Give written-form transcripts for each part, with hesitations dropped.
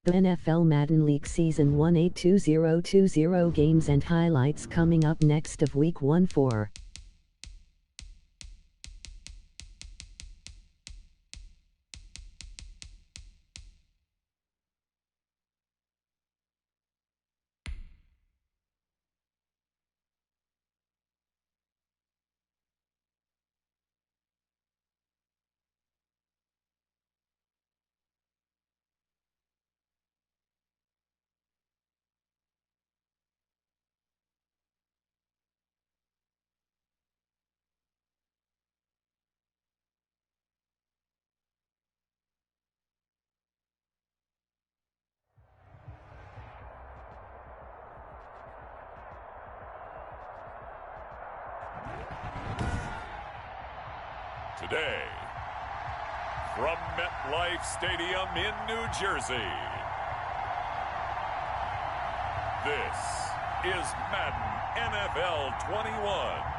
The NFL Madden League Season 1 8-2020 games and highlights coming up next of Week 1-4. Today, from MetLife Stadium in New Jersey, this is Madden NFL 21.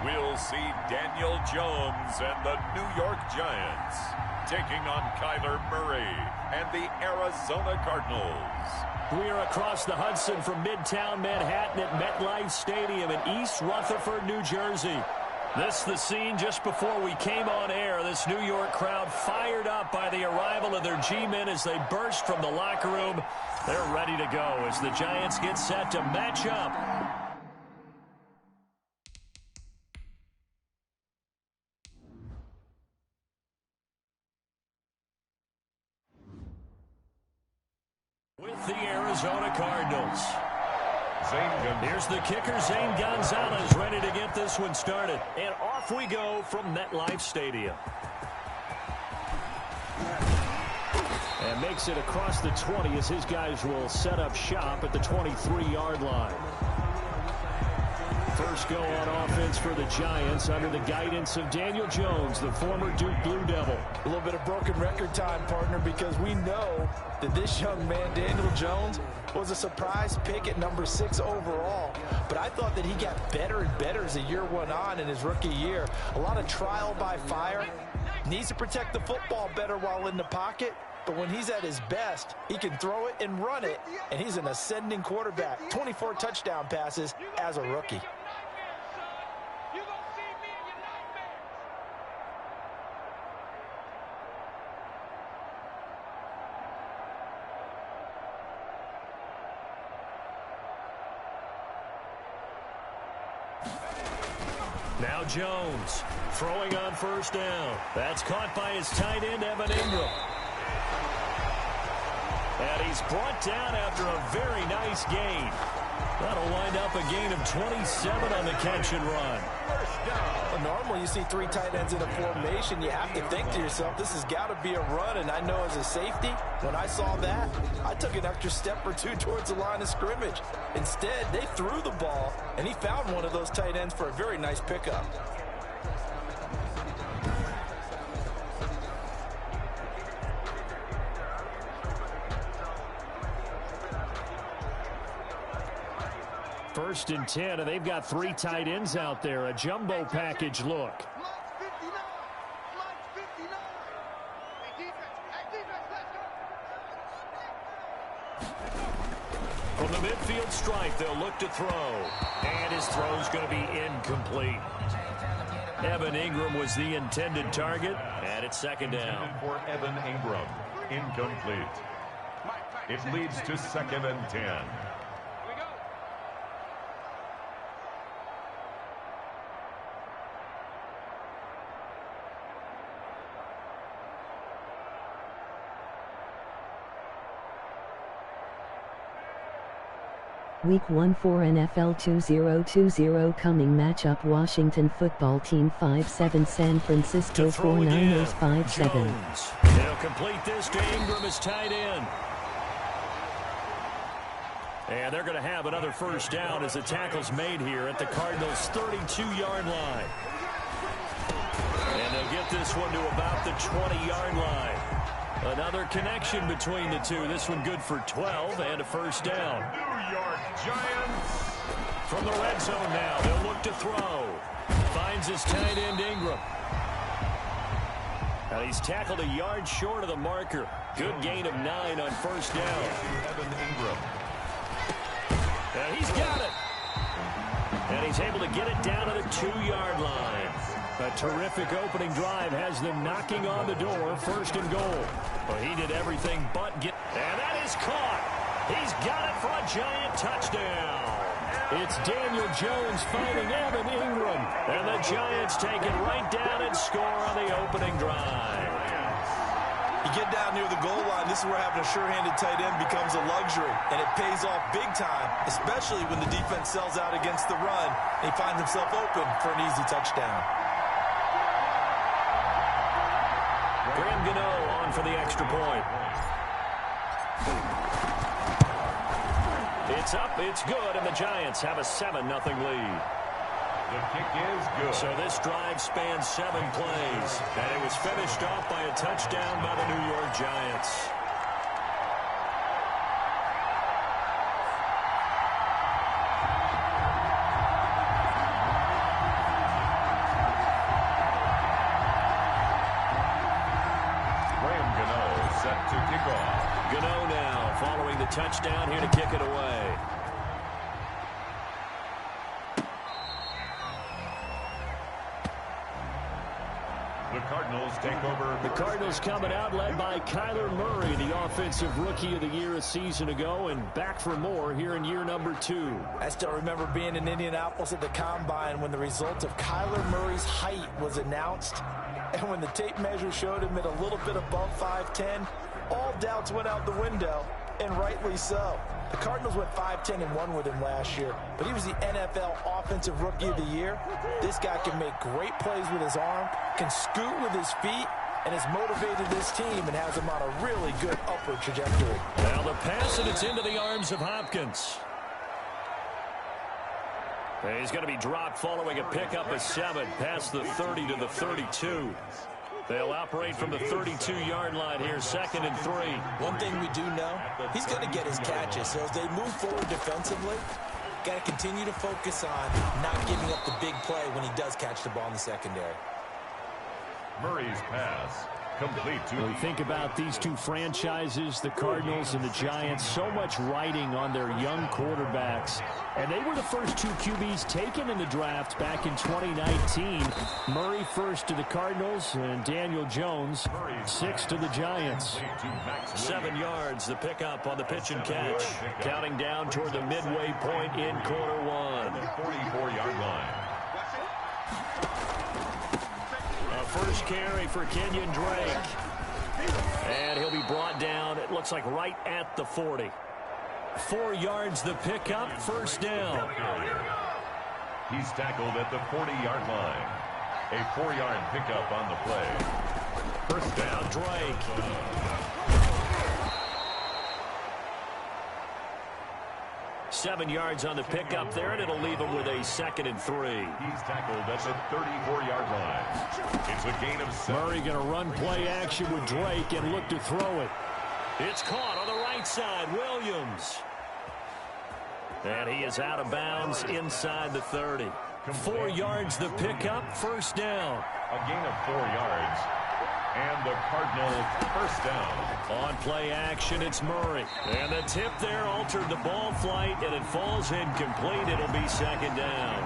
We'll see Daniel Jones and the New York Giants taking on Kyler Murray and the Arizona Cardinals. We are across the Hudson from Midtown Manhattan at MetLife Stadium in East Rutherford, New Jersey. This is the scene just before we came on air. This New York crowd fired up by the arrival of their G-men as they burst from the locker room. They're ready to go as the Giants get set to match up. With the Arizona Cardinals. Here's the kicker, Zane Gonzalez, ready to get this one started. And off we go from MetLife Stadium. And makes it across the 20 as his guys will set up shop at the 23-yard line. First go on offense for the Giants under the guidance of Daniel Jones, the former Duke Blue Devil. A little bit of broken record time, partner, because we know that this young man, Daniel Jones, was a surprise pick at number 6 overall. But I thought that he got better and better as the year went on in his rookie year. A lot of trial by fire. Needs to protect the football better while in the pocket. But when he's at his best, he can throw it and run it. And he's an ascending quarterback. 24 touchdown passes as a rookie. Now Jones throwing on first down. That's caught by his tight end, Evan Ingram. And he's brought down after a very nice gain. That'll wind up a gain of 27 on the catch and run. Well, normally you see 3 tight ends in a formation. You have to think to yourself, this has got to be a run. And I know as a safety, when I saw that, I took an extra step or 2 towards the line of scrimmage. Instead, they threw the ball, and he found one of those tight ends for a very nice pickup. First and 10, and they've got 3 tight ends out there. A jumbo package look. From the midfield stripe, they'll look to throw. And his throw's going to be incomplete. Evan Ingram was the intended target, and it's second down. For Evan Ingram, incomplete. It leads to 2nd and 10. Week 1-4 NFL 2020 coming matchup: Washington football team 5-7, San Francisco 49ers 5-7. They'll complete this to Ingram as tight end. And they're going to have another first down as the tackle's made here at the Cardinals' 32-yard line. get this one to about the 20-yard line. Another connection between the two. This one good for 12 and a first down. New York Giants. From the red zone now, they'll look to throw. Finds his tight end Ingram. And he's tackled a yard short of the marker. Good gain of 9 on first down. Evan Ingram. And he's got it. And he's able to get it down to the 2-yard line. A terrific opening drive has them knocking on the door, first and goal. Well, he did everything but get... And that is caught. He's got it for a Giant touchdown. It's Daniel Jones fighting Evan Ingram. And the Giants take it right down and score on the opening drive. You get down near the goal line, this is where having a sure-handed tight end becomes a luxury, and it pays off big time, especially when the defense sells out against the run, and he finds himself open for an easy touchdown. Graham Gano on for the extra point. It's up, it's good, and the Giants have a 7-0 lead. The kick is good. So this drive spans 7 plays, and it was finished off by a touchdown by the New York Giants. Graham Gano set to kick off. Gano now following the touchdown here to kick it away. The Cardinals take over. The Cardinals coming out led by Kyler Murray, the offensive rookie of the year a season ago, and back for more here in year number 2. I still remember being in Indianapolis at the Combine when the result of Kyler Murray's height was announced. And when the tape measure showed him at a little bit above 5'10", all doubts went out the window, and rightly so. The Cardinals went 5-10-1 with him last year, but he was the NFL Offensive Rookie of the Year. This guy can make great plays with his arm, can scoot with his feet, and has motivated this team and has him on a really good upward trajectory. Now the pass, and it's into the arms of Hopkins. He's going to be dropped following a pickup of 7 past the 30 to the 32. They'll operate from the 32-yard line here, 2nd and 3. One thing we do know, he's going to get his catches. So as they move forward defensively, got to continue to focus on not giving up the big play when he does catch the ball in the secondary. Murray's pass complete to. We think about these two franchises, the Cardinals and the Giants, so much riding on their young quarterbacks. And they were the first 2 QBs taken in the draft back in 2019. Murray first to the Cardinals, and Daniel Jones 6 to the Giants. 7 yards, the pickup on the pitch and catch. Counting down toward the midway point in quarter 1. 44-yard line. First carry for Kenyon Drake. And he'll be brought down, it looks like right at the 40. 4 yards the pickup, first down. He's tackled at the 40-yard line. A 4-yard pickup on the play. First down. Drake. 7 yards on the pickup there, and it'll leave him with a 2nd and 3. He's tackled at the 34-yard line. It's a gain of 7. Murray going to run play action with Drake and look to throw it. It's caught on the right side, Williams. And he is out of bounds inside the 30. 4 yards the pickup, first down. A gain of 4 yards. And the Cardinals first down. On play action, it's Murray. And the tip there altered the ball flight, and it falls incomplete. It'll be 2nd down.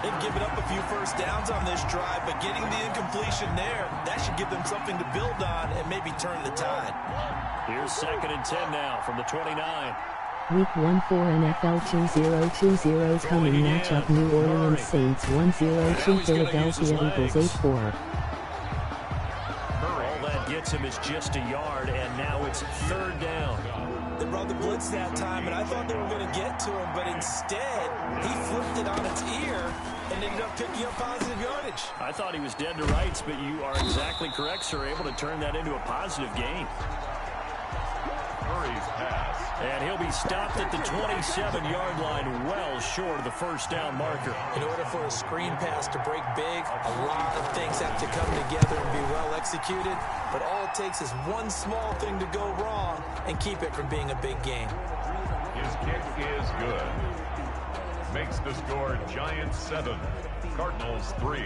They've given up a few first downs on this drive, but getting the incompletion there, that should give them something to build on and maybe turn the tide. Here's 2nd and 10 now from the 29. Week 1 for NFL 2020 coming matchup New Orleans Saints 1-0 to Philadelphia Eagles 8-4. Gets him is just a yard, and now it's 3rd down. They brought the blitz that time, and I thought they were going to get to him, but instead, he flipped it on its ear and ended up picking up positive yardage. I thought he was dead to rights, but you are exactly correct, sir, able to turn that into a positive gain. Murray's pass. And he'll be stopped at the 27-yard line, well short of the first down marker. In order for a screen pass to break big, a lot of things have to come together and be well executed. But all it takes is one small thing to go wrong and keep it from being a big game. His kick is good. Makes the score Giants 7, Cardinals 3.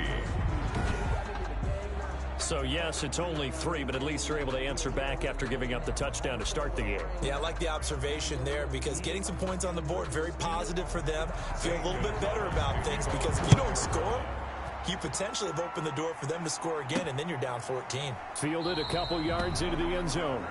So, yes, it's only 3, but at least they're able to answer back after giving up the touchdown to start the game. Yeah, I like the observation there because getting some points on the board, very positive for them. Feel a little bit better about things because if you don't score, you potentially have opened the door for them to score again, and then you're down 14. Fielded a couple yards into the end zone.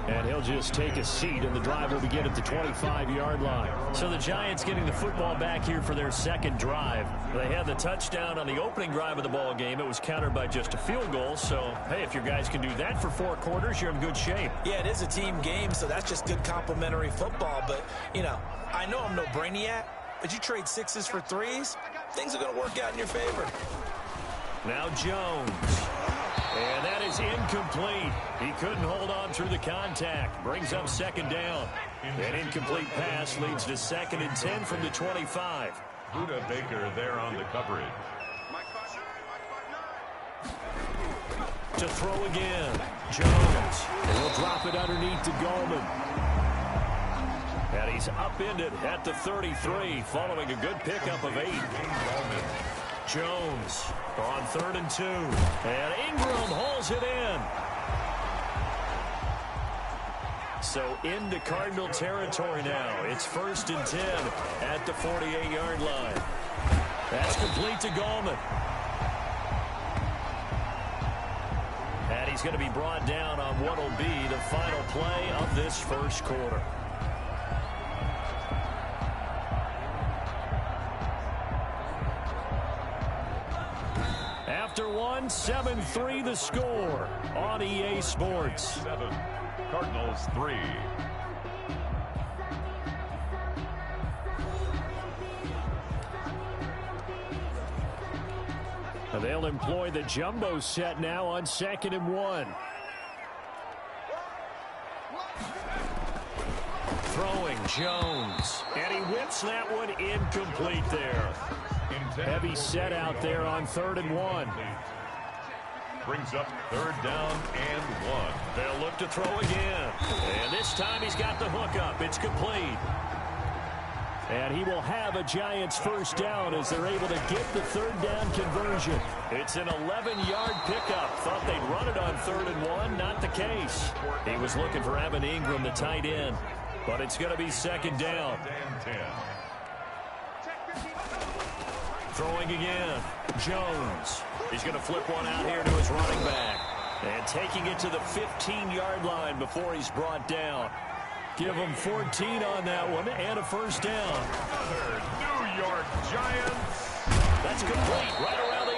And he'll just take a seat, and the drive will begin at the 25-yard line. So the Giants getting the football back here for their second drive. They had the touchdown on the opening drive of the ball game. It was countered by just a field goal. So, hey, if your guys can do that for 4 quarters, you're in good shape. Yeah, it is a team game, so that's just good complimentary football. But, you know, I know I'm no brainiac, but you trade 6s for 3s, things are going to work out in your favor. Now Jones. And that is incomplete. He couldn't hold on through the contact. Brings up second down. An incomplete pass leads to 2nd and 10 from the 25. Buda Baker there on the coverage. To throw again. Jones. And he'll drop it underneath to Goldman. And he's upended at the 33 following a good pickup of 8. Jones on 3rd and 2. And Ingram hauls it in. So into Cardinal territory now. It's 1st and 10 at the 48-yard line. That's complete to Goldman. And he's going to be brought down on what will be the final play of this first quarter. After 7-3 the score on EA Sports. 7, Cardinals 3. They'll employ the jumbo set now on 2nd and 1. Throwing Jones. And he whips that one incomplete there. Heavy set out there on 3rd and 1. Brings up 3rd down and 1. They'll look to throw again. And this time he's got the hook up. It's complete. And he will have a Giants first down as they're able to get the 3rd down conversion. It's an 11-yard pickup. Thought they'd run it on 3rd and 1. Not the case. He was looking for Evan Ingram, the tight end. But it's going to be 2nd down. Throwing again. Jones. He's going to flip one out here to his running back. And taking it to the 15-yard line before he's brought down. Give him 14 on that one and a first down. Another New York Giants. That's complete right around the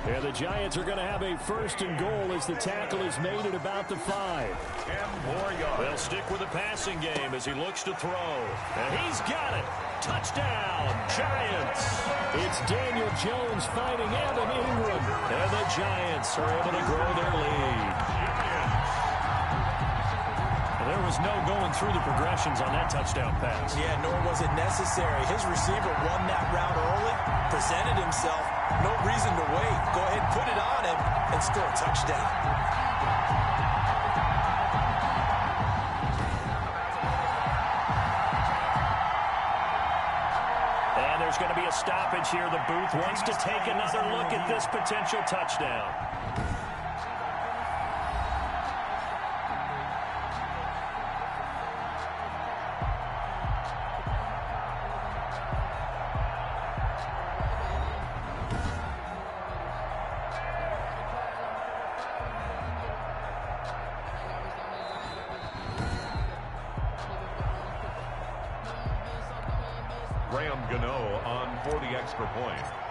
8. And the Giants are going to have a 1st and goal as the tackle is made at about the 5. 10 more yards. They'll stick with the passing game as he looks to throw. And he's got it. Touchdown, Giants. It's Daniel Jones fighting Evan Ingram. And the Giants are able to grow their lead. There was no going through the progressions on that touchdown pass. Yeah, nor was it necessary. His receiver won that route early, presented himself. No reason to wait. Go ahead, put it on him, and score a touchdown. And there's going to be a stoppage here. The booth wants to take another look at this potential touchdown.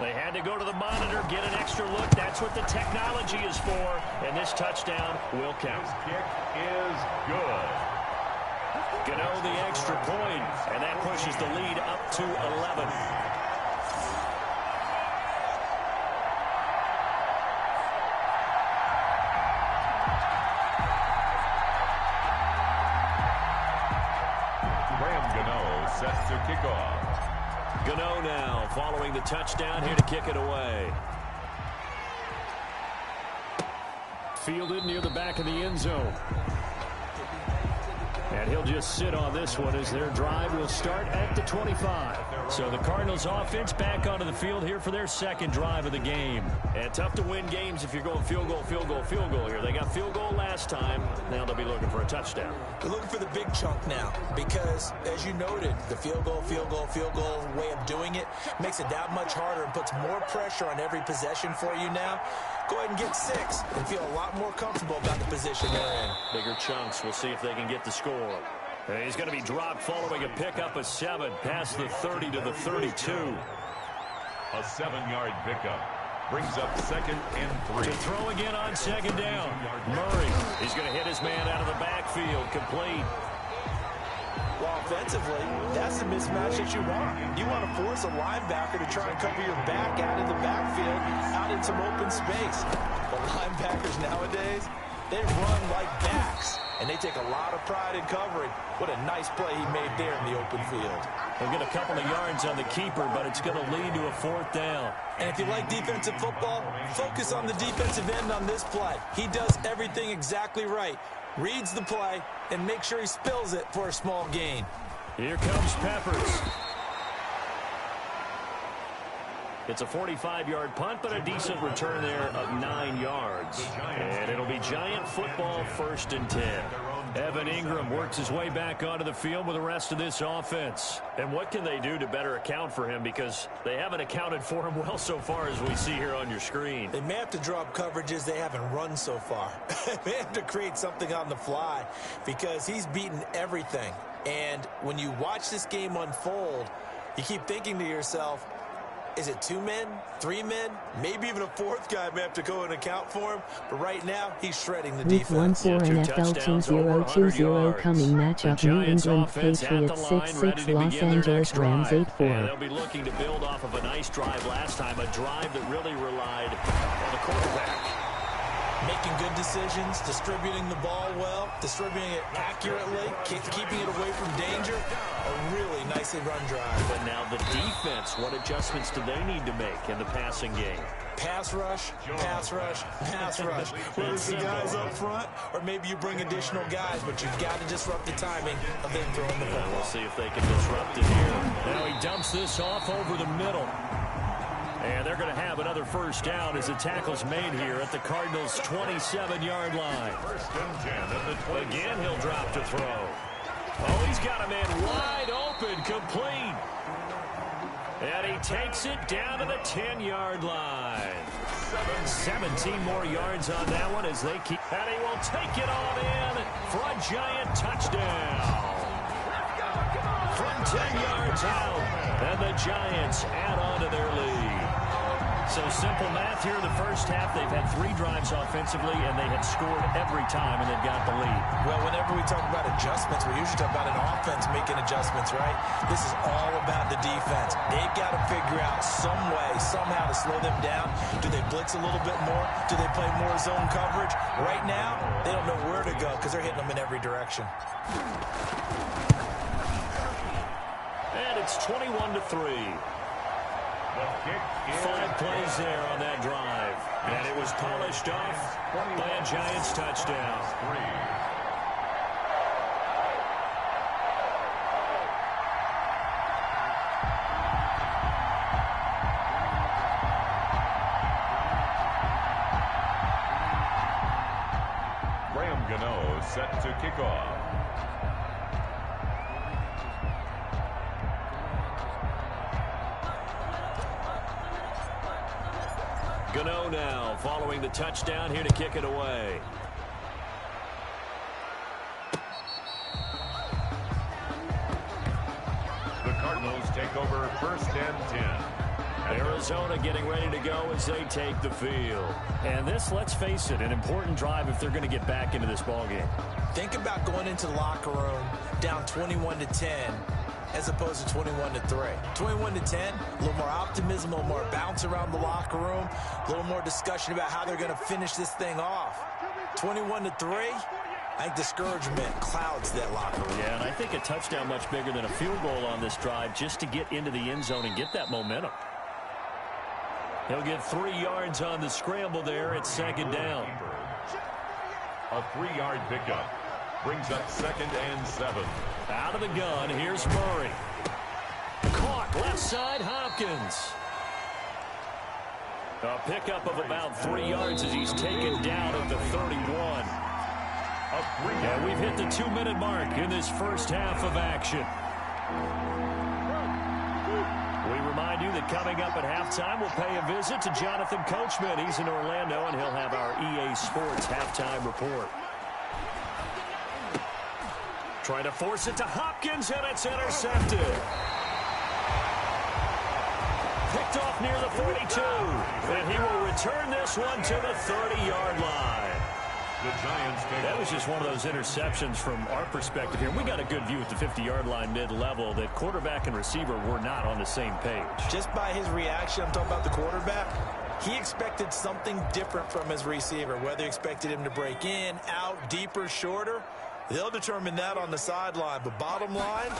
They had to go to the monitor, get an extra look. That's what the technology is for. And this touchdown will count. His kick is good. Gano the extra point, and that pushes the lead up to 11. set to kick off. Gano now following the touchdown here to kick it away. Fielded near the back of the end zone. And he'll just sit on this one as their drive will start at the 25. So the Cardinals offense back onto the field here for their second drive of the game. And tough to win games if you're going field goal, field goal, field goal here. They got field goal last time. Now they'll be looking for a touchdown. They're looking for the big chunk now because, as you noted, the field goal way of doing it makes it that much harder and puts more pressure on every possession for you now. Go ahead and get 6 and feel a lot more comfortable about the position they're in. Bigger chunks. We'll see if they can get the score. And he's going to be dropped following a pickup of 7 past the 30 to the 32. A 7-yard pickup brings up 2nd and 3. To throw again on 2nd down. Murray is going to hit his man out of the backfield. Complete. Well, offensively, that's the mismatch that you want. You want to force a linebacker to try and cover your back out in the backfield, out in some open space. But linebackers nowadays, they run like backs, and they take a lot of pride in covering. What a nice play he made there in the open field. They'll get a couple of yards on the keeper, but it's going to lead to a 4th down. And if you like defensive football, focus on the defensive end on this play. He does everything exactly right. Reads the play and make sure he spills it for a small gain. Here comes Peppers. It's a 45-yard punt, but a decent return there of 9 yards. And it'll be Giant football, 1st and 10. Evan Ingram works his way back onto the field with the rest of this offense. And what can they do to better account for him? Because they haven't accounted for him well so far, as we see here on your screen. They may have to drop coverages they haven't run so far. They have to create something on the fly because he's beaten everything. And when you watch this game unfold, you keep thinking to yourself, is it 2 men, 3 men, maybe even a 4th guy may have to go and account for him. But right now, he's shredding the Week defense. 1 for NFL 2020 coming matchup New England Patriots 6-6 Los Angeles Rams 8-4. They'll be looking to build off of a nice drive last time, a drive that really relied on the quarterback. Making good decisions, distributing the ball well, distributing it accurately, keeping it away from danger. A really nicely run drive. But now the defense, what adjustments do they need to make in the passing game? Pass rush, pass rush, pass rush. Whether it's the guys up front or maybe you bring additional guys, but you've got to disrupt the timing of them throwing the football. We'll see if they can disrupt it here. Now he dumps this off over the middle. And they're going to have another 1st down as the tackle's made here at the Cardinals' 27-yard line. 1st and 10 at the 20. Again, he'll drop to throw. Oh, he's got a man wide open, complete. And he takes it down to the 10-yard line. 17 more yards on that one as they keep. And he will take it on in for a Giant touchdown. From 10 yards out. And the Giants add on to their lead. So simple math here in the first half. They've had 3 drives offensively, and they have scored every time, and they've got the lead. Well, whenever we talk about adjustments, we usually talk about an offense making adjustments, right? This is all about the defense. They've got to figure out some way, somehow to slow them down. Do they blitz a little bit more? Do they play more zone coverage? Right now, they don't know where to go because they're hitting them in every direction. And it's 21-3. 5 plays there on that drive. And it was polished off by a Giants touchdown. Gano set to kick off. Gano now following the touchdown here to kick it away. The Cardinals take over 1st and 10. Arizona getting ready to go as they take the field. And this, let's face it, an important drive if they're going to get back into this ballgame. Think about going into the locker room down 21-10 as opposed to 21-3. 21-10, a little more optimism, a little more bounce around the locker room, a little more discussion about how they're going to finish this thing off. 21-3, I think discouragement clouds that locker room. Yeah, and I think a touchdown much bigger than a field goal on this drive just to get into the end zone and get that momentum. He'll get 3 yards on the scramble there at second down. A 3-yard pickup brings up 2nd and 7. Out of the gun, here's Murray. Caught left side, Hopkins. A pickup of about 3 yards as he's taken down at the 31. And we've hit the 2-minute mark in this first half of action. We remind you that coming up at halftime, we'll pay a visit to Jonathan Coachman. He's in Orlando, and he'll have our EA Sports halftime report. Trying to force it to Hopkins, and it's intercepted. Picked off near the 42, and he will return this one to the 30-yard line. That was just one of those interceptions from our perspective here. We got a good view at the 50-yard line mid-level that quarterback and receiver were not on the same page. Just by his reaction, I'm talking about the quarterback, he expected something different from his receiver, whether he expected him to break in, out, deeper, shorter. They'll determine that on the sideline. But bottom line,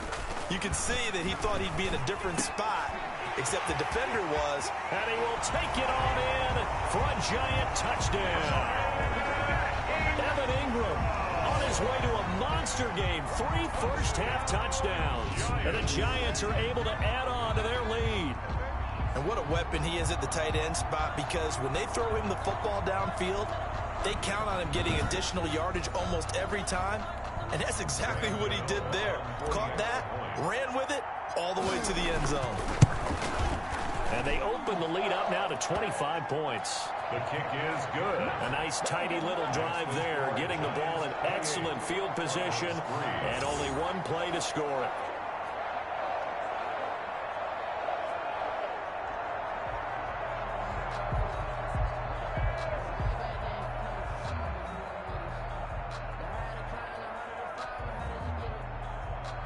you can see that he thought he'd be in a different spot, except the defender was. And he will take it on in for a giant touchdown. Evan Ingram on his way to a monster game. 3 first-half touchdowns. And the Giants are able to add on to their lead. And what a weapon he is at the tight end spot, because when they throw him the football downfield, they count on him getting additional yardage almost every time. And that's exactly what he did there. Caught that, ran with it, all the way to the end zone. And they open the lead up now to 25 points. The kick is good. A nice, tidy little drive there, getting the ball in excellent field position, and only one play to score it.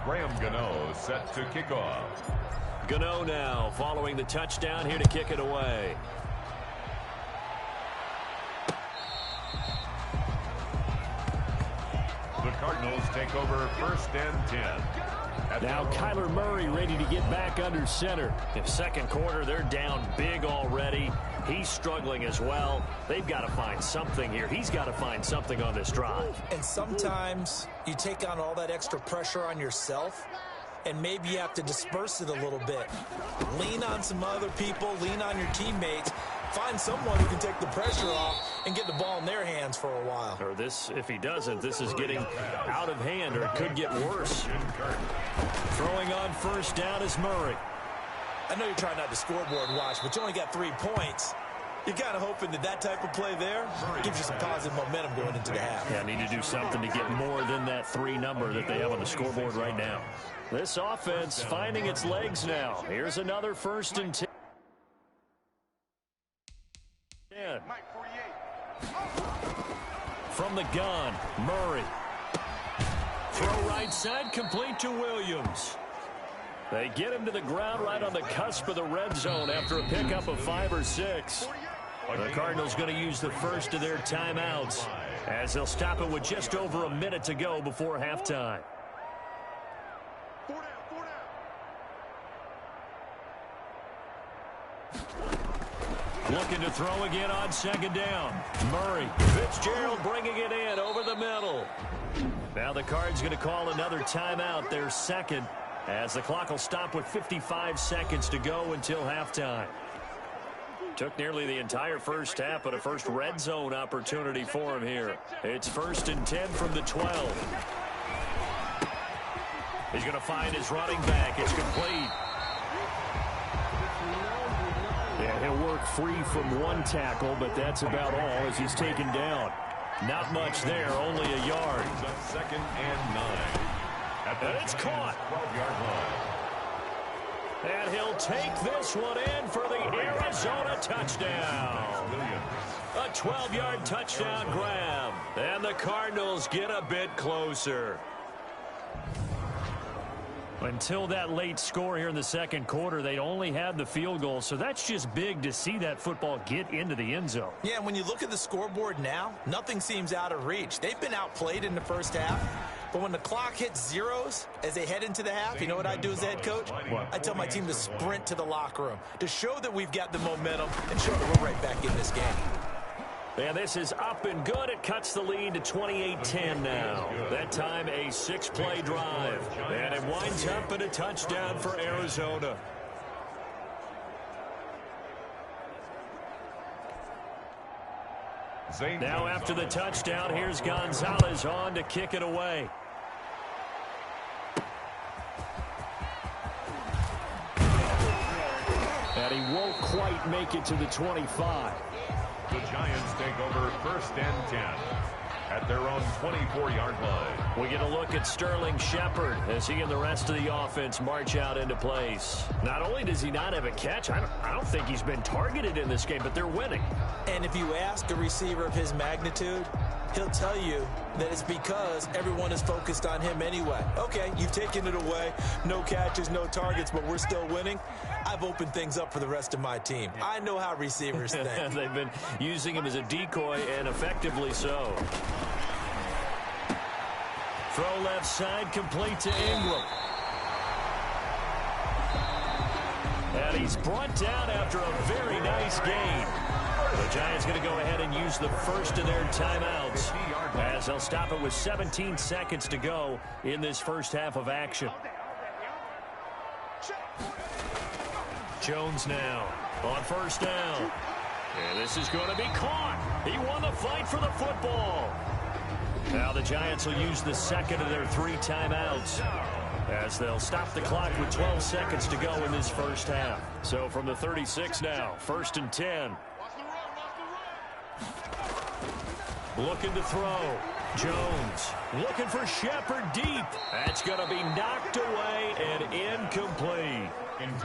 Graham Gano set to kick off. Gano now following the touchdown here to kick it away. The Cardinals take over 1st and 10. Now Kyler Murray ready to get back under center. In second quarter, they're down big already. He's struggling as well. They've got to find something here. He's got to find something on this drive. And sometimes you take on all that extra pressure on yourself, and maybe you have to disperse it a little bit. Lean on some other people, lean on your teammates. Find someone who can take the pressure off and get the ball in their hands for a while. Or this, if he doesn't, this is getting out of hand, or it could get worse. Throwing on first down is Murray. I know you're trying not to scoreboard watch, but you only got 3 points. You're kind of hoping that that type of play there gives you some positive momentum going into the half. Yeah, need to do something to get more than that 3 number that they have on the scoreboard right now. This offense finding its legs now. Here's another 1st and 10. From the gun, Murray. Throw right side, complete to Williams. They get him to the ground right on the cusp of the red zone after a pickup of 5 or 6. The Cardinals going to use the first of their timeouts as they'll stop it with just over a minute to go before halftime. Looking to throw again on 2nd down. Murray. Fitzgerald bringing it in over the middle. Now the Cards going to call another timeout, their 2nd, as the clock will stop with 55 seconds to go until halftime. Took nearly the entire first half, but a first red zone opportunity for him here. It's 1st and 10 from the 12. He's going to find his running back. It's complete. Yeah, he'll work free from 1 tackle, but that's about all as he's taken down. Not much there, only a yard. 2nd and 9. And it's caught. 12-yard line. And he'll take this one in for the Arizona touchdown. A 12-yard touchdown grab. And the Cardinals get a bit closer. Until that late score here in the second quarter, they only had the field goal, so that's just big to see that football get into the end zone. Yeah, and when you look at the scoreboard now, nothing seems out of reach. They've been outplayed in the first half, but when the clock hits zeros as they head into the half, you know what I do as the head coach? I tell my team to sprint to the locker room to show that we've got the momentum and show that we're right back in this game. And this is up and good. It cuts the lead to 28-10 now. That time a 6-play drive. And it winds up in a touchdown for Arizona. Now after the touchdown, here's Gonzalez on to kick it away. And he won't quite make it to the 25. The Giants take over 1st and 10 at their own 24-yard line. We get a look at Sterling Shepard as he and the rest of the offense march out into place. Not only does he not have a catch, I don't think he's been targeted in this game, but they're winning. And if you ask a receiver of his magnitude, he'll tell you that it's because everyone is focused on him anyway. Okay, you've taken it away. No catches, no targets, but we're still winning. I've opened things up for the rest of my team. I know how receivers think. They've been using him as a decoy, and effectively so. Throw left side, complete to Ingram. And he's brought down after a very nice gain. The Giants going to go ahead and use the first of their timeouts as they'll stop it with 17 seconds to go in this first half of action. Jones now on first down. And this is going to be caught. He won the fight for the football. Now the Giants will use the second of their 3 timeouts as they'll stop the clock with 12 seconds to go in this first half. So from the 36 now, 1st and 10. Looking to throw. Jones looking for Shepard deep. That's going to be knocked away and incomplete.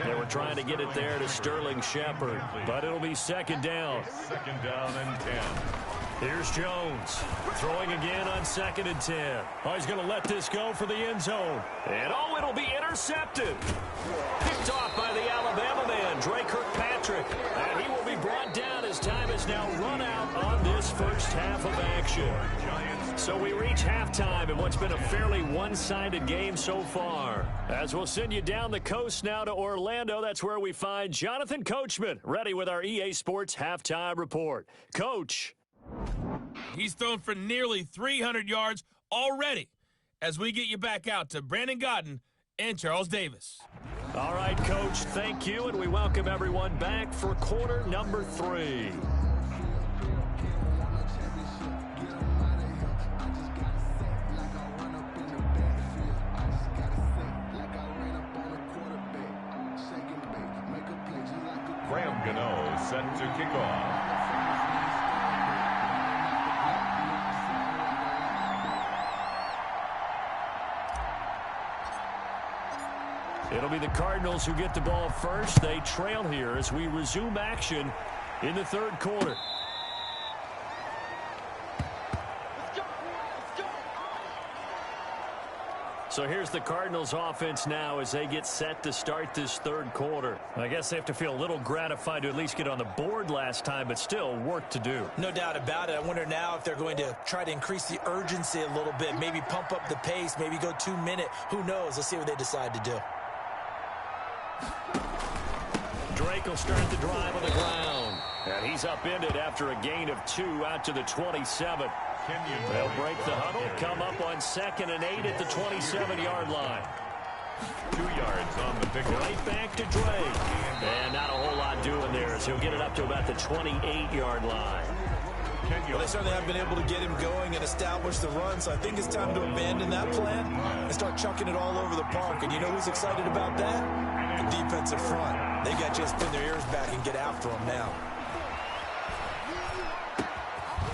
They were trying to get it there to Sterling Shepard, but it'll be 2nd down. 2nd down and 10. Here's Jones throwing again on 2nd and 10. Oh, he's going to let this go for the end zone. And oh, it'll be intercepted. Picked off by the Alabama man, Dre Kirkpatrick. And he will be brought down as time is now run out on this first half of action. So we reach halftime in what's been a fairly one-sided game so far. As we'll send you down the coast now to Orlando, that's where we find Jonathan Coachman, ready with our EA Sports Halftime Report. Coach. He's thrown for nearly 300 yards already as we get you back out to Brandon Godden and Charles Davis. All right, Coach, thank you, and we welcome everyone back for quarter number 3. Graham Gano set to kick off. It'll be the Cardinals who get the ball first. They trail here as we resume action in the 3rd quarter. So here's the Cardinals offense now as they get set to start this 3rd quarter. I guess they have to feel a little gratified to at least get on the board last time, but still work to do. No doubt about it. I wonder now if they're going to try to increase the urgency a little bit, maybe pump up the pace, maybe go 2-minute. Who knows? Let's see what they decide to do. Drake will start the drive on the ground. And he's upended after a gain of 2 out to the 27. They'll break the huddle, come up on 2nd and 8 at the 27-yard line. 2 yards on the pickup. Right back to Drake. And not a whole lot doing there as he'll get it up to about the 28-yard line. Well, they certainly haven't been able to get him going and establish the run, so I think it's time to abandon that plan and start chucking it all over the park. And you know who's excited about that? The defensive front. They got to just pin their ears back and get after him now.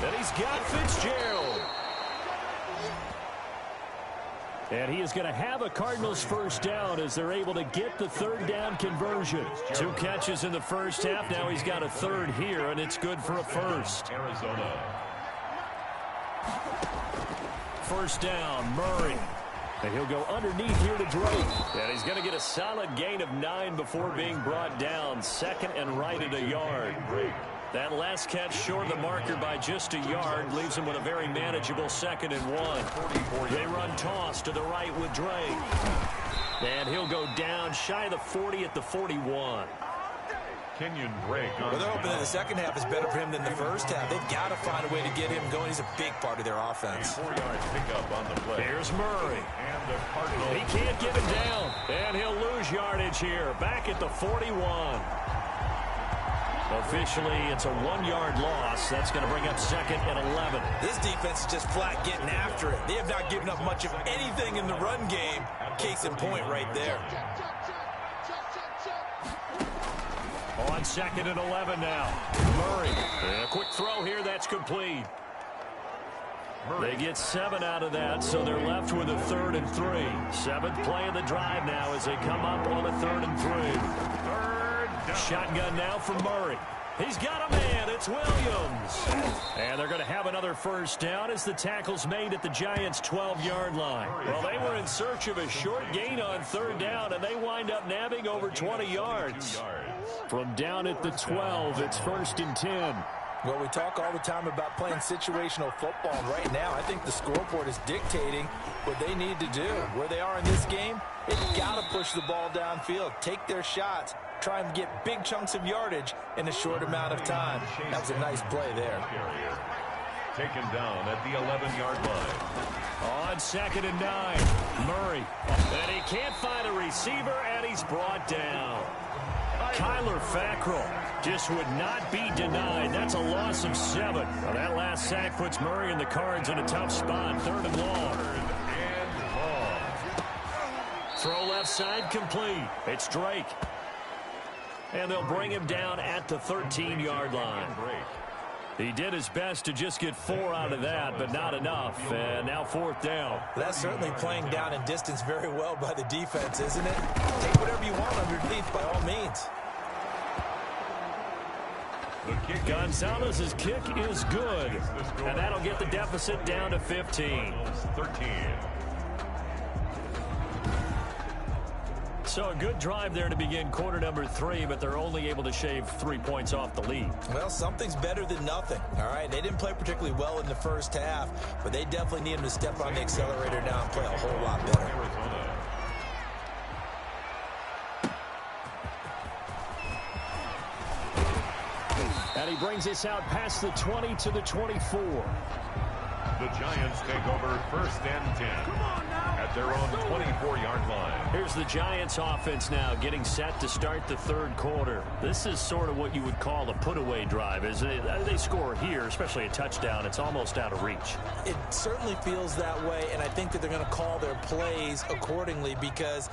And he's got Fitzgerald. And he is going to have a Cardinals first down as they're able to get the 3rd down conversion. 2 catches in the first half. Now he's got a 3rd here, and it's good for a first. Arizona. First down, Murray. And he'll go underneath here to Drake. And he's going to get a solid gain of 9 before being brought down. Second and right at a yard. That last catch short of the marker by just a yard leaves him with a very manageable 2nd and 1. They run toss to the right with Drake. And he'll go down shy of the 40 at the 41. Well, they're hoping that the second half is better for him than the first half. They've got to find a way to get him going. He's a big part of their offense. Here's Murray. He can't get him down. And he'll lose yardage here. Back at the 41. Officially, it's a 1-yard loss. That's going to bring up 2nd and 11. This defense is just flat getting after it. They have not given up much of anything in the run game. Case in point right there. On 2nd and 11 now. Murray. And a quick throw here. That's complete. They get 7 out of that, so they're left with a 3rd and 3. 7th play of the drive now as they come up on a 3rd and 3. Shotgun now for Murray. He's got a man. It's Williams. And they're going to have another first down as the tackle's made at the Giants' 12-yard line. Well, they were in search of a short gain on 3rd down, and they wind up nabbing over 20 yards. From down at the 12, it's 1st and 10. Well, we talk all the time about playing situational football. And right now, I think the scoreboard is dictating what they need to do. Where they are in this game, they've got to push the ball downfield, take their shots, try and get big chunks of yardage in a short amount of time. That was a nice play there. Taken down at the 11-yard line. On 2nd and 9, Murray. And he can't find a receiver, and he's brought down. Kyler Fackrell just would not be denied. That's a loss of 7. Well, that last sack puts Murray and the Cards in a tough spot. 3rd and long. Throw left side complete. It's Drake. And they'll bring him down at the 13-yard line. He did his best to just get 4 out of that, but not enough. And now 4th down. That's certainly playing down in distance very well by the defense, isn't it? Take whatever you want underneath by all means. Gonzalez's kick is good. And that'll get the deficit down to 15. 13. So a good drive there to begin quarter number 3, but they're only able to shave 3 points off the lead. Well, something's better than nothing, all right? They didn't play particularly well in the first half, but they definitely need them to step on the accelerator now and play a whole lot better. And he brings us out past the 20 to the 24. The Giants take over 1st and 10 at their own 24-yard line. Here's the Giants offense now getting set to start the 3rd quarter. This is sort of what you would call a put-away drive, isn't it? They score here, especially a touchdown. It's almost out of reach. It certainly feels that way, and I think that they're going to call their plays accordingly because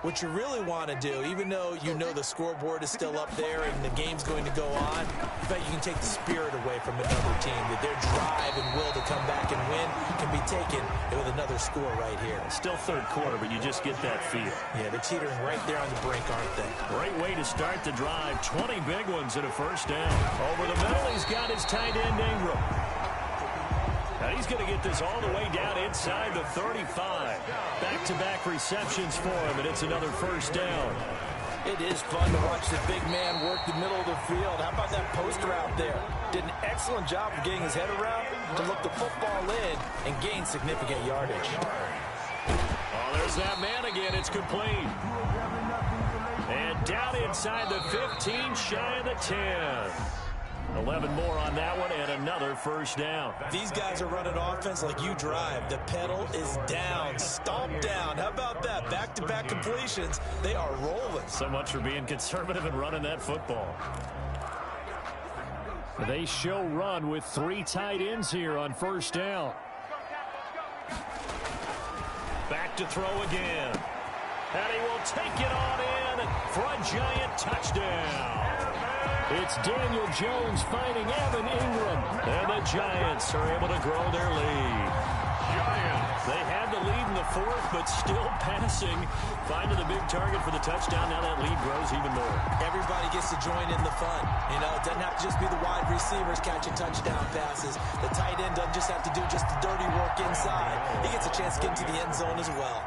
what you really want to do, even though you know the scoreboard is still up there and the game's going to go on, in fact, you can take the spirit away from another team, that their drive and will to come back and win can be taken with another score right here. Still 3rd quarter, but you just get that feel. Yeah, they're teetering right there on the brink, aren't they? Great way to start the drive. 20 big ones and a 1st down. Over the middle, he's got his tight end Ingram. And he's going to get this all the way down inside the 35. Back-to-back receptions for him, and it's another 1st down. It is fun to watch the big man work the middle of the field. How about that poster out there? Did an excellent job of getting his head around to look the football in and gain significant yardage. Oh, there's that man again. It's complete. And down inside the 15, shy of the 10. 11 more on that one, and another 1st down. These guys are running offense like you drive. The pedal is down, stomp down. How about that? Back-to-back completions. They are rolling. So much for being conservative and running that football. They show run with 3 tight ends here on 1st down. Back to throw again. And he will take it on in for a Giant touchdown. It's Daniel Jones finding Evan Ingram. And the Giants are able to grow their lead. They had the lead in the 4th, but still passing. Finding the big target for the touchdown. Now that lead grows even more. Everybody gets to join in the fun. You know, it doesn't have to just be the wide receivers catching touchdown passes. The tight end doesn't just have to do just the dirty work inside. inside, he gets a chance to get into the end zone as well.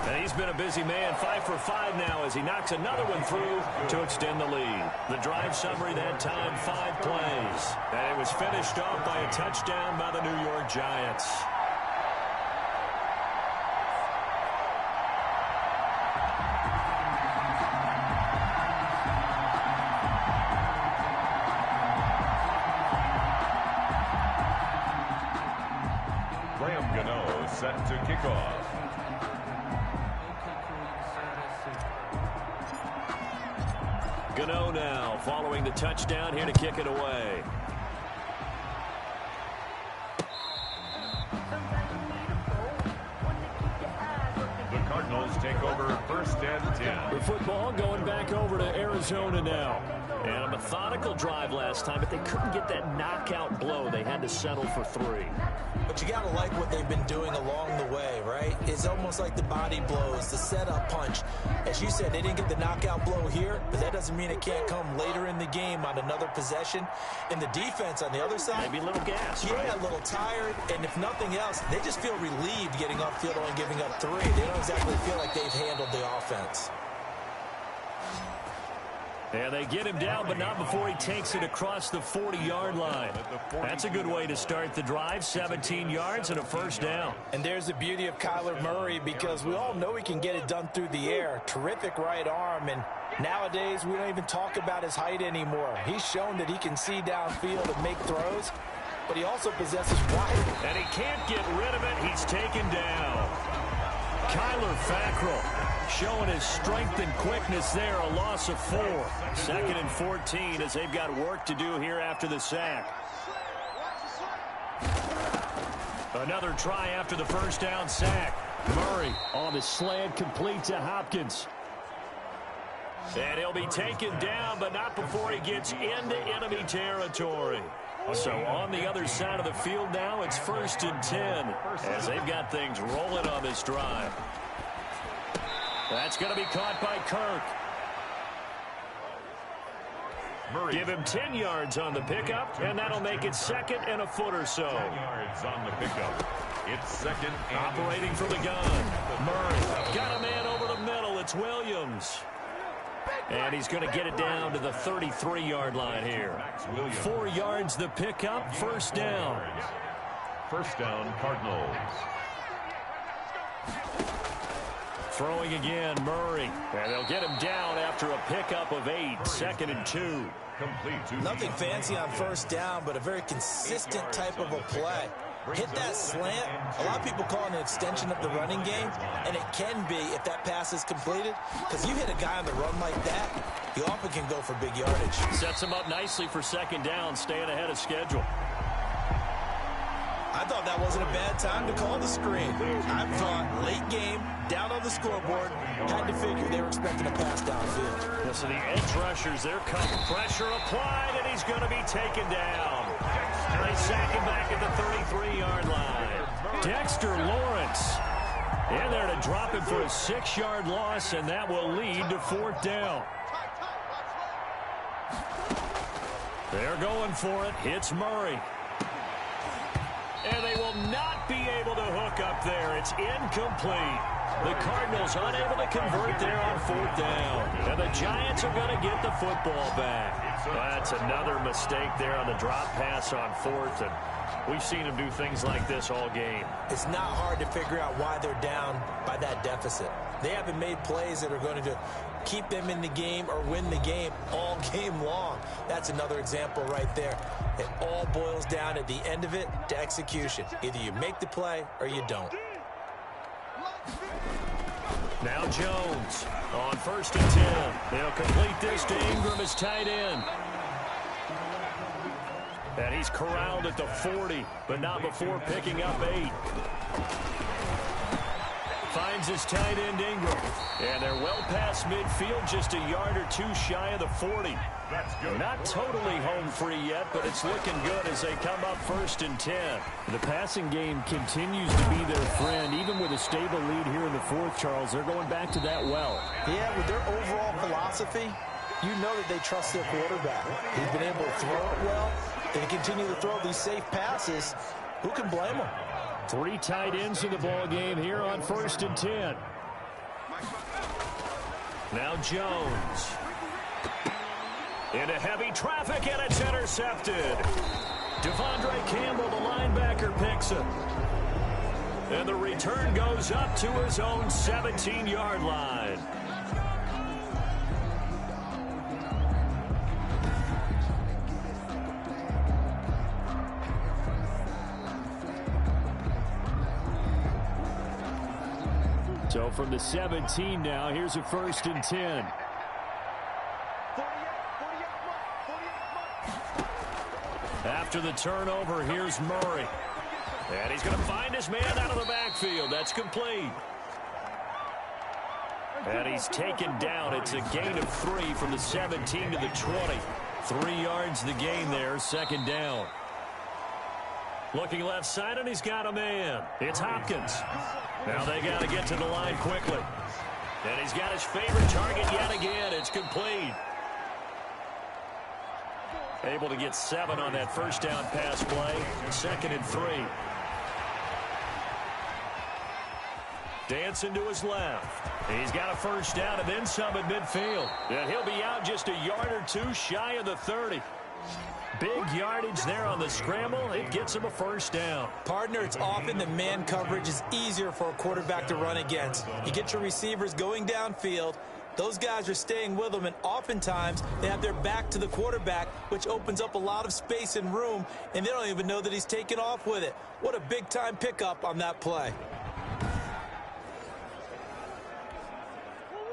And he's been a busy man, 5 for 5 now as he knocks another one through to extend the lead. The drive summary that time, 5 plays. And it was finished off by a touchdown by the New York Giants. Set to kick off. Gano now following the touchdown here to kick it away. The Cardinals take over 1st and 10. The football going back over to Arizona now. And a methodical drive last time, but they couldn't get that knockout blow. They had to settle for 3. But you got to like what they've been doing along the way, right? It's almost like the body blows, the setup punch. As you said, they didn't get the knockout blow here, but that doesn't mean it can't come later in the game on another possession. And the defense on the other side, maybe a little gas. Yeah, right? A little tired. And if nothing else, they just feel relieved getting upfield and giving up 3. They don't exactly feel like they've handled the offense. And they get him down, but not before he takes it across the 40-yard line. That's a good way to start the drive, 17 yards and a 1st down. And there's the beauty of Kyler Murray, because we all know he can get it done through the air. Terrific right arm, and nowadays we don't even talk about his height anymore. He's shown that he can see downfield and make throws, but he also possesses wide. And he can't get rid of it. He's taken down. Kyler Fackrell showing his strength and quickness there, a loss of 4. 2nd and 14 as they've got work to do here after the sack. Another try after the 1st down sack. Murray on the slant, complete to Hopkins. And he'll be taken down, but not before he gets into enemy territory. So on the other side of the field now, it's 1st and 10 as they've got things rolling on this drive. That's going to be caught by Kirk. Murray. Give him 10 yards on the pickup, and that'll make it 2nd and a foot or so. 10 yards on the pickup. It's 2nd and operating from the gun. Murray got a man over the middle. It's Williams. And he's going to get it down to the 33-yard line here. 4 yards the pickup, 1st down. 1st down, Cardinals. Throwing again, Murray. And they'll get him down after a pickup of 8, 2nd and 2. Nothing fancy on 1st down, but a very consistent type of a play. Hit that slant. A lot of people call it an extension of the running game, and it can be if that pass is completed, because you hit a guy on the run like that, he often can go for big yardage. Sets him up nicely for 2nd down, staying ahead of schedule. I thought that wasn't a bad time to call the screen. I thought late game, down on the scoreboard, had to figure they were expecting a pass downfield. So the edge rushers, they're coming. Pressure applied, and he's going to be taken down. And they sack him back at the 33-yard line. Dexter Lawrence in there to drop him for a 6-yard loss, and that will lead to 4th down. They're going for it. Hits Murray. And they will not be able to hook up there. It's incomplete. The Cardinals unable to convert there on 4th down. And the Giants are going to get the football back. That's another mistake there on the drop pass on 4th. And we've seen them do things like this all game. It's not hard to figure out why they're down by that deficit. They haven't made plays that are going to keep them in the game or win the game all game long. That's another example right there. It all boils down at the end of it to execution. Either you make the play or you don't. Now Jones on 1st and 10. He'll complete this to Ingram as tight end. And he's corralled at the 40, but not before picking up 8. Finds his tight end Ingram. And they're well past midfield, just a yard or 2 shy of the 40. That's good. Not totally home free yet, but it's looking good as they come up 1st and 10. The passing game continues to be their friend. Even with a stable lead here in the 4th, Charles, they're going back to that well. Yeah, with their overall philosophy, you know that they trust their quarterback. He's been able to throw it well. They continue to throw these safe passes. Who can blame them? 3 tight ends in the ball game here on 1st and 10. Now Jones. Into heavy traffic, and it's intercepted. Devondre Campbell, the linebacker, picks it. And the return goes up to his own 17-yard line. So from the 17 now, here's a 1st and 10. After the turnover, here's Murray. And he's going to find his man out of the backfield. That's complete. And he's taken down. It's a gain of 3 from the 17 to the 20. 3 yards the gain there, 2nd down. Looking left side, and he's got a man. It's Hopkins. Now they got to get to the line quickly. And he's got his favorite target yet again. It's complete. Able to get 7 on that 1st down pass play. 2nd and 3. Dancing to his left. He's got a 1st down and then some at midfield. And he'll be out just a yard or 2 shy of the 30. Big yardage there on the scramble. It gets him a 1st down. Partner, it's often the man coverage is easier for a quarterback to run against. You get your receivers going downfield. Those guys are staying with them, and oftentimes they have their back to the quarterback, which opens up a lot of space and room, and they don't even know that he's taken off with it. What a big-time pickup on that play.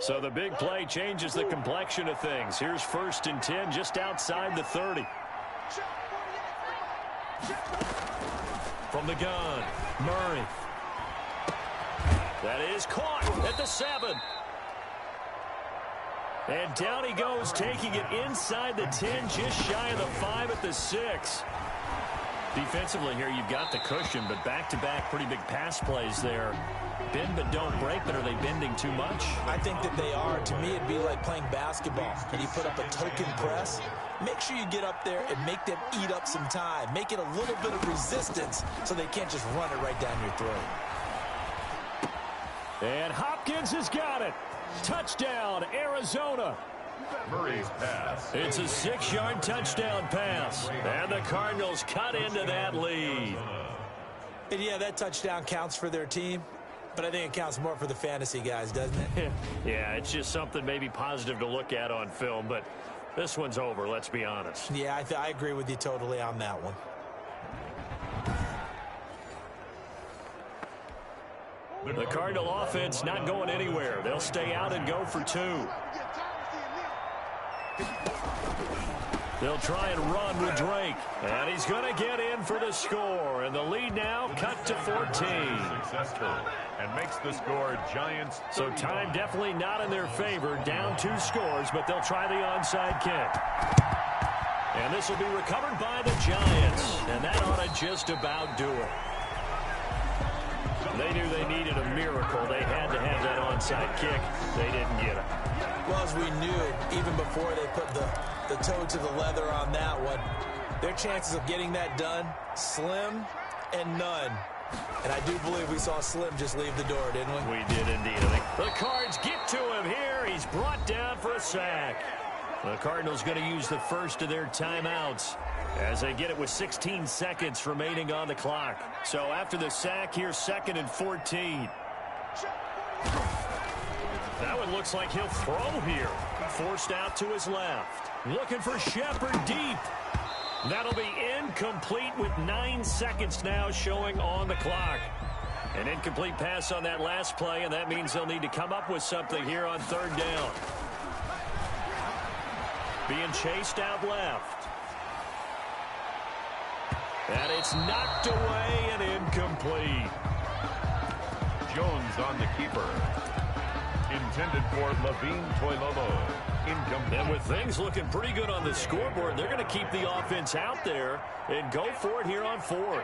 So the big play changes the complexion of things. Here's 1st and 10 just outside the 30. From the gun, Murray. That is caught at the 7. And down he goes, taking it inside the 10, just shy of the 5 at the 6. Defensively here, you've got the cushion, but back-to-back pretty big pass plays there. Bend but don't break, but are they bending too much? I think that they are. To me, it'd be like playing basketball, and you put up a token press. Make sure you get up there and make them eat up some time. Make it a little bit of resistance so they can't just run it right down your throat. And Hopkins has got it. Touchdown, Arizona. Murray's pass. It's a 6-yard touchdown pass. And the Cardinals cut into that lead. And yeah, that touchdown counts for their team, but I think it counts more for the fantasy guys, doesn't it? Yeah, it's just something maybe positive to look at on film, but this one's over, let's be honest. Yeah, I agree with you totally on that one. The Cardinal offense not going anywhere. They'll stay out and go for 2. They'll try and run with Drake. And he's going to get in for the score. And the lead now cut to 14. Successful and makes the score Giants. So time definitely not in their favor. Down 2 scores, but they'll try the onside kick. And this will be recovered by the Giants. And that ought to just about do it. They knew they needed a miracle. They had to have that onside kick. They didn't get it. Well, as we knew, even before they put the toe to the leather on that one, their chances of getting that done, slim and none. And I do believe we saw Slim just leave the door, didn't we? We did indeed. I think the Cards get to him here. He's brought down for a sack. The Cardinals going to use the first of their timeouts as they get it with 16 seconds remaining on the clock. So after the sack, here's 2nd and 14. That one looks like he'll throw here. Forced out to his left. Looking for Shepard deep. That'll be incomplete with 9 seconds now showing on the clock. An incomplete pass on that last play, and that means they'll need to come up with something here on 3rd down. Being chased out left. And it's knocked away and incomplete. Jones on the keeper. Intended for Levine Toilolo. Incomplete. And with things looking pretty good on the scoreboard, they're going to keep the offense out there and go for it here on 4th.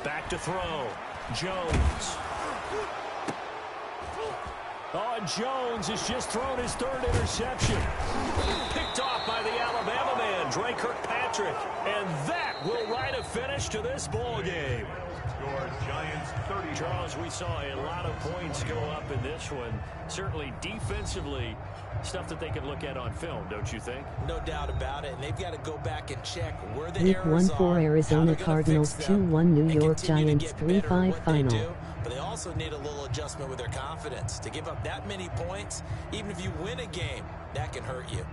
Back to throw. Jones. Oh, and Jones has just thrown his third interception. Picked off by the Alabama man, Dre Kirkpatrick. And that will write a finish to this ball game. Charles, we saw a lot of points go up in this one. Certainly defensively, stuff that they can look at on film, don't you think? No doubt about it. And they've got to go back and check where the Week errors 1 for are, Arizona how they're gonna Cardinals fix them, 2-1 New and York continue to Giants get better at 3-5 what they final. do. But they also need a little adjustment with their confidence. To give up that many points, even if you win a game, that can hurt you.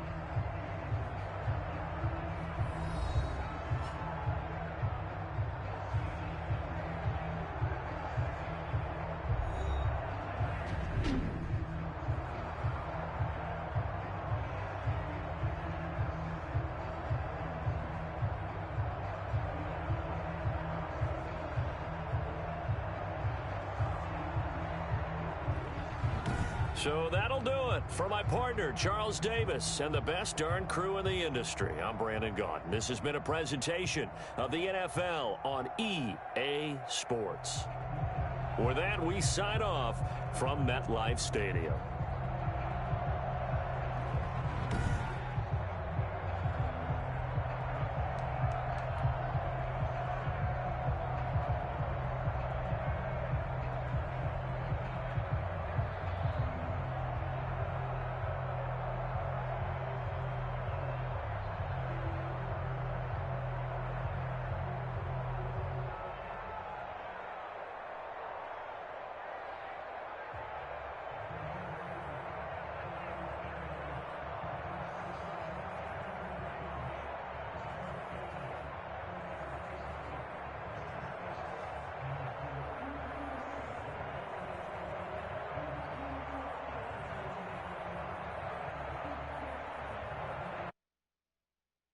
So that'll do it for my partner, Charles Davis, and the best darn crew in the industry. I'm Brandon Gaudin. This has been a presentation of the NFL on EA Sports. With that, we sign off from MetLife Stadium.